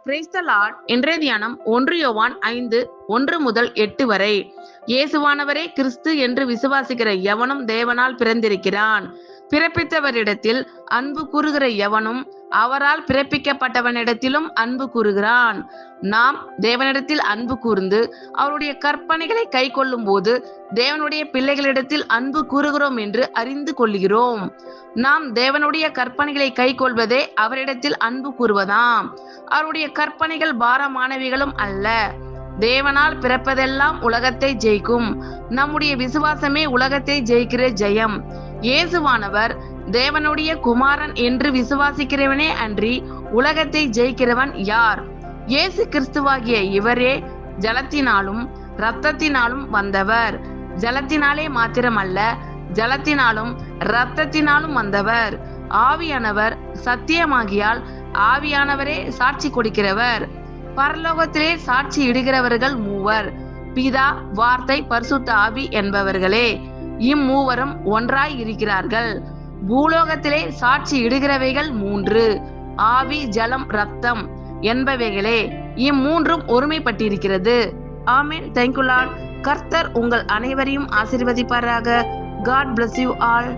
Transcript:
Praise the Lord. இன்றைய தியானம் 1 யோவான் 5:1-8 வரை. இயேசுவானவரே கிறிஸ்து என்று விசுவாசிக்கிற எவனும் தேவனால் பிறந்திருக்கிறான். பிறப்பித்தவரிடத்தில் அன்பு கூறுகிற எவனும் அவரால் பிறப்பிக்கப்பட்டவனிடத்திலும் அன்பு கூறுகிறான். நாம் தேவனிடத்தில் அன்பு கூர்ந்து அவருடைய கற்பனைகளை கை கொள்ளும் போது தேவனுடைய பிள்ளைகளிடத்தில் அன்பு கூறுகிறோம் என்று அறிந்து கொள்கிறோம். நாம் தேவனுடைய கற்பனைகளை கை கொள்வதே அவரிடத்தில் அன்பு கூறுவதாம். அவருடைய கற்பனைகள் பாரமானவைகளும் அல்ல. தேவனால் பிறப்பதெல்லாம் உலகத்தை ஜெயிக்கும். நம்முடைய விசுவாசமே உலகத்தை ஜெயிக்கிற ஜெயம். இயேசுவானவர் தேவனுடைய குமாரன் என்று விசுவாசிக்கிறவனே அன்றி உலகத்தை ஜெயிக்கிறவன் யார்? இயேசு கிறிஸ்துவாகிய இவரே ஜலத்தினாலும் இரத்தத்தினாலும் வந்தவர். ஜலத்தினாலே மாத்திரமல்ல, ஜலத்தினாலும் இரத்தத்தினாலும் வந்தவர். ஆவியானவர் சத்தியமாகியால் ஆவியானவரே சாட்சி கொடுக்கிறவர். பரலோகத்திலே சாட்சி இடுகிறவர்கள் மூவர், பிதா, வார்த்தை, பரிசுத்த ஆவி என்பவர்களே. இம்மூவரும் ஒன்றாய் இருக்கிறார்கள். பூலோகத்திலே சாட்சி இடுகிறவைகள் 3, ஆவி, ஜலம், இரத்தம் என்பவைகளே. இம்மூன்றும் ஒருமைப்பட்டிருக்கிறது. ஆமென். Thank you Lord. கர்த்தர் உங்கள் அனைவரையும் ஆசீர்வதிப்பாராக. God bless you all.